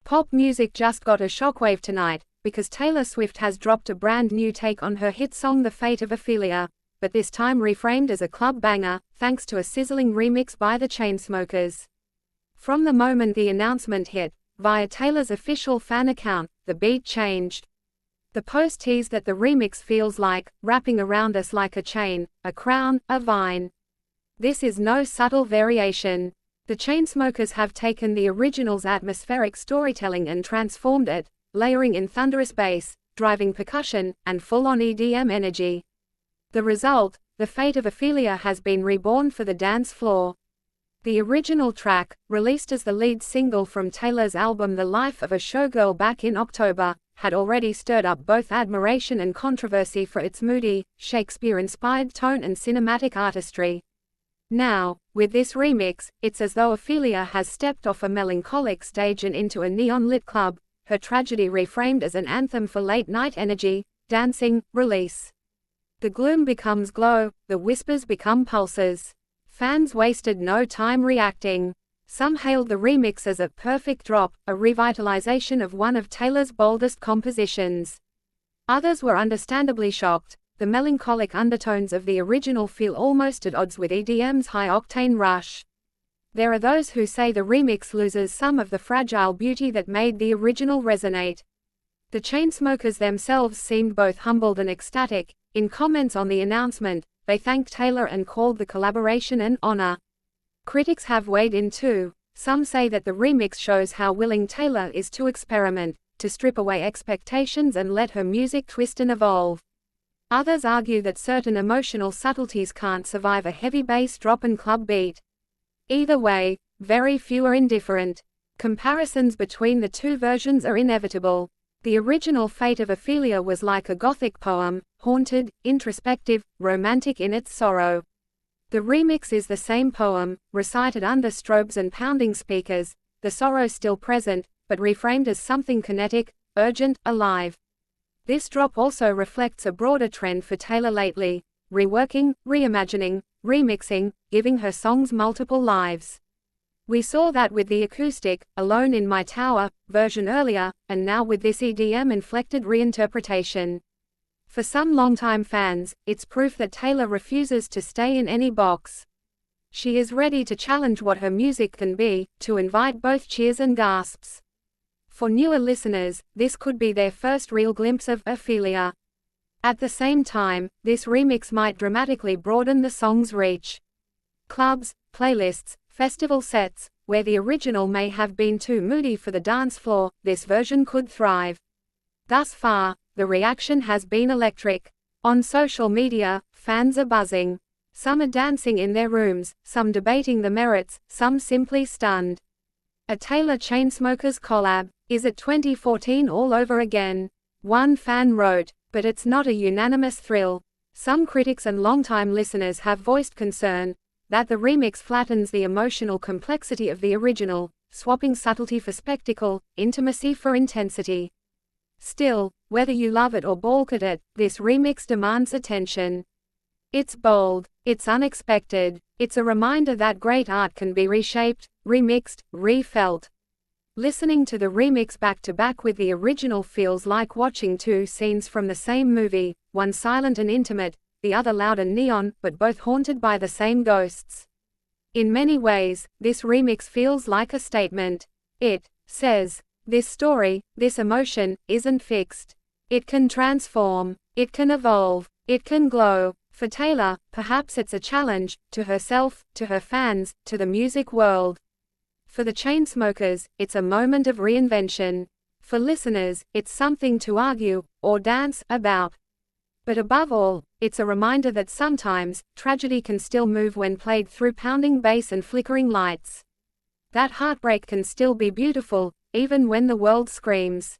Pop music just got a shockwave tonight, because Taylor Swift has dropped a brand new take on her hit song The Fate of Ophelia, but this time reframed as a club banger, thanks to a sizzling remix by the Chainsmokers. From the moment the announcement hit, via Taylor's official fan account, the beat changed. The post teased that the remix feels like, wrapping around us like a chain, a crown, a vine. This is no subtle variation. The Chainsmokers have taken the original's atmospheric storytelling and transformed it, layering in thunderous bass, driving percussion, and full-on EDM energy. The result, The Fate of Ophelia, has been reborn for the dance floor. The original track, released as the lead single from Taylor's album The Life of a Showgirl back in October, had already stirred up both admiration and controversy for its moody, Shakespeare-inspired tone and cinematic artistry. Now, with this remix, it's as though Ophelia has stepped off a melancholic stage and into a neon-lit club, her tragedy reframed as an anthem for late-night energy, dancing, release. The gloom becomes glow, the whispers become pulses. Fans wasted no time reacting. Some hailed the remix as a perfect drop, a revitalization of one of Taylor's boldest compositions. Others were understandably shocked. The melancholic undertones of the original feel almost at odds with EDM's high-octane rush. There are those who say the remix loses some of the fragile beauty that made the original resonate. The Chainsmokers themselves seemed both humbled and ecstatic. In comments on the announcement, they thanked Taylor and called the collaboration an honor. Critics have weighed in too. Some say that the remix shows how willing Taylor is to experiment, to strip away expectations and let her music twist and evolve. Others argue that certain emotional subtleties can't survive a heavy bass drop and club beat. Either way, very few are indifferent. Comparisons between the two versions are inevitable. The original Fate of Ophelia was like a Gothic poem, haunted, introspective, romantic in its sorrow. The remix is the same poem, recited under strobes and pounding speakers, the sorrow still present, but reframed as something kinetic, urgent, alive. This drop also reflects a broader trend for Taylor lately: reworking, reimagining, remixing, giving her songs multiple lives. We saw that with the acoustic, Alone in My Tower, version earlier, and now with this EDM-inflected reinterpretation. For some longtime fans, it's proof that Taylor refuses to stay in any box. She is ready to challenge what her music can be, to invite both cheers and gasps. For newer listeners, this could be their first real glimpse of Ophelia. At the same time, this remix might dramatically broaden the song's reach. Clubs, playlists, festival sets, where the original may have been too moody for the dance floor, this version could thrive. Thus far, the reaction has been electric. On social media, fans are buzzing. Some are dancing in their rooms, some debating the merits, some simply stunned. A Taylor Chainsmokers collab. Is it 2014 all over again? One fan wrote, but it's not a unanimous thrill. Some critics and longtime listeners have voiced concern that the remix flattens the emotional complexity of the original, swapping subtlety for spectacle, intimacy for intensity. Still, whether you love it or balk at it, this remix demands attention. It's bold, it's unexpected, it's a reminder that great art can be reshaped, remixed, refelt. Listening to the remix back-to-back with the original feels like watching two scenes from the same movie, one silent and intimate, the other loud and neon, but both haunted by the same ghosts. In many ways, this remix feels like a statement. It says, this story, this emotion, isn't fixed. It can transform, it can evolve, it can glow. For Taylor, perhaps it's a challenge, to herself, to her fans, to the music world. For the Chainsmokers, it's a moment of reinvention. For listeners, it's something to argue, or dance, about. But above all, it's a reminder that sometimes, tragedy can still move when played through pounding bass and flickering lights. That heartbreak can still be beautiful, even when the world screams.